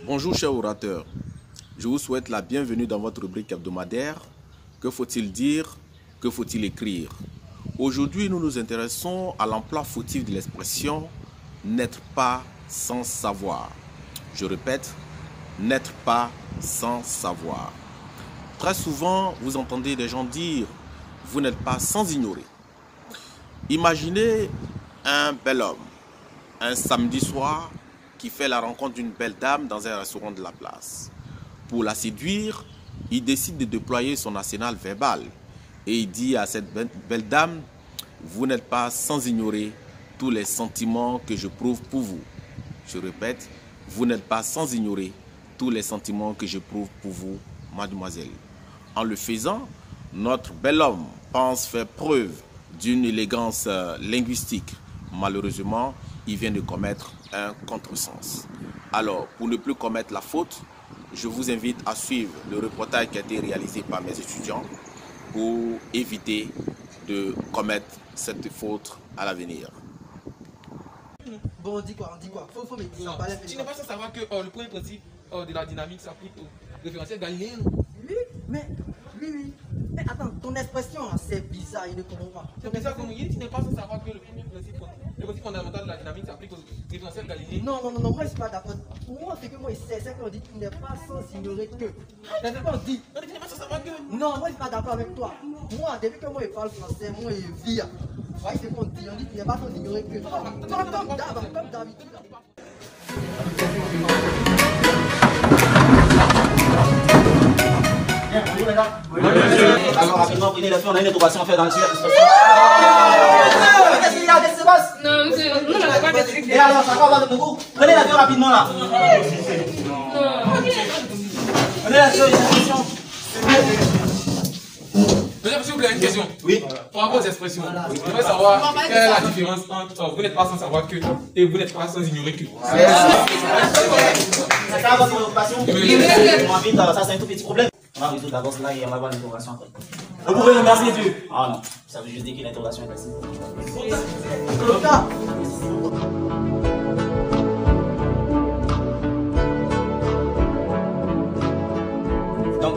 Bonjour chers orateurs, je vous souhaite la bienvenue dans votre rubrique hebdomadaire. Que faut-il dire? Que faut-il écrire? Aujourd'hui, nous nous intéressons à l'emploi fautif de l'expression « n'être pas sans savoir ». Je répète, n'être pas sans savoir. Très souvent, vous entendez des gens dire « vous n'êtes pas sans ignorer ». Imaginez un bel homme, un samedi soir, qui fait la rencontre d'une belle dame dans un restaurant de la place. Pour la séduire, il décide de déployer son arsenal verbal et il dit à cette belle dame « Vous n'êtes pas sans ignorer tous les sentiments que je prouve pour vous. » Je répète, vous n'êtes pas sans ignorer tous les sentiments que je prouve pour vous, mademoiselle. En le faisant, notre bel homme pense faire preuve d'une élégance linguistique. Malheureusement, il vient de commettre un contresens. Alors, pour ne plus commettre la faute, je vous invite à suivre le reportage qui a été réalisé par mes étudiants pour éviter de commettre cette faute à l'avenir. Bon, on dit quoi? Faut me dire. Tu n'es pas sans savoir que le premier principe de la dynamique s'applique au référentiel galiléen. Oui, mais attends, ton expression là, c'est bizarre, il ne comprend pas. C'est bizarre comme il dit, tu n'es pas sans savoir que le principe fondamental de la dynamique s'applique au référentiel galiléen. Non, moi je suis pas d'accord. Moi, ce que moi je sais, c'est qu'on dit tu n'es pas sans ignorer que. C'est ce qu'on dit. Non, tu n'es pas sans savoir que. Non, moi je suis pas d'accord avec toi. Moi, depuis que moi je parle français, moi je vis. Vous voyez ce qu'on dit? On dit tu n'es pas sans ignorer que. Comme d'habitude. Bonjour les gars. Oui, alors rapidement, prenez les feux, on a une intégration à faire dans le sujet. Qu'est-ce qu'il y a des sébaces? Non, monsieur, nous n'avons pas de trucs. Et alors, ça va avoir de nouveau? Prenez la feu rapidement là. Prenez la feu, il y a une question. Monsieur, s'il vous plaît, une question. Oui. Par rapport aux expressions, je voudrais savoir quelle est la différence entre vous n'êtes pas sans savoir que et vous n'êtes pas sans ignorer que. Ça va votre préoccupation? Moi, vite, ça c'est un tout petit problème. On va résoudre d'abord cela et on va voir l'interrogation après. Vous pouvez remercier Dieu. Ah non, ça veut juste dire que l'interrogation est facile. Donc,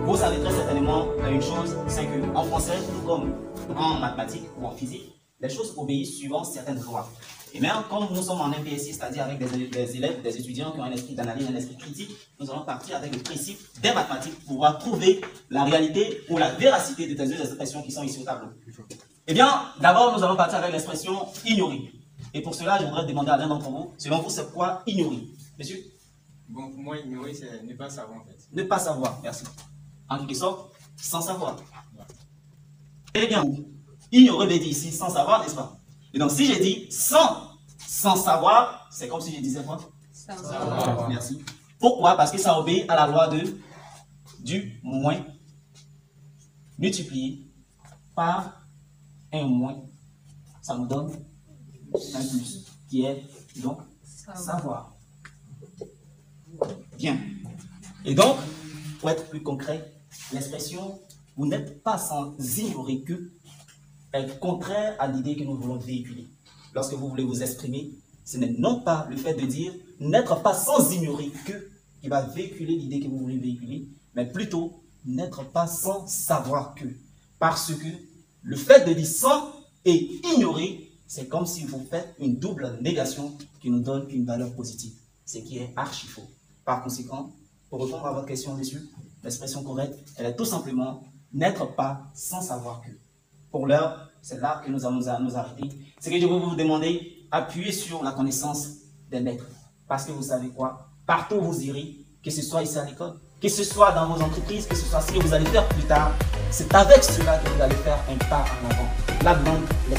vous savez très certainement une chose, c'est qu'en français, tout comme en mathématiques ou en physique, les choses obéissent suivant certaines lois. Et même comme nous sommes en MPSI, c'est-à-dire avec des élèves, des étudiants qui ont un esprit d'analyse, un esprit critique, nous allons partir avec le principe des mathématiques pour pouvoir trouver la réalité ou la véracité de ces deux expressions qui sont ici au tableau. Eh bien, d'abord, nous allons partir avec l'expression ignorer. Et pour cela, je voudrais demander à l'un d'entre vous, selon vous, c'est quoi ignorer? Monsieur? Bon, pour moi, ignorer, c'est ne pas savoir en fait. Ne pas savoir, merci. En quelque sorte, sans savoir. Eh bien, ignorer veut dire ici sans savoir, n'est-ce pas? Et donc, si j'ai dit sans savoir, c'est comme si je disais quoi? Sans savoir. Merci. Pourquoi? Parce que ça obéit à la loi du moins multiplié par un moins. Ça nous donne un plus, qui est donc savoir. Bien. Et donc, pour être plus concret, l'expression « vous n'êtes pas sans ignorer que » est contraire à l'idée que nous voulons véhiculer. Lorsque vous voulez vous exprimer, ce n'est non pas le fait de dire « n'être pas sans ignorer que » qui va véhiculer l'idée que vous voulez véhiculer, mais plutôt « n'être pas sans savoir que ». Parce que le fait de dire « sans » et « ignorer », c'est comme si vous faites une double négation qui nous donne une valeur positive, ce qui est archi faux. Par conséquent, pour répondre à votre question dessus, l'expression correcte, elle est tout simplement « n'être pas sans savoir que ». Pour l'heure, c'est là que nous allons nous arrêter. C'est que je veux vous demander, appuyez sur la connaissance des lettres. Parce que vous savez quoi? Partout où vous irez, que ce soit ici à l'école, que ce soit dans vos entreprises, que ce soit ce que vous allez faire plus tard, c'est avec cela que vous allez faire un pas en avant. La langue, les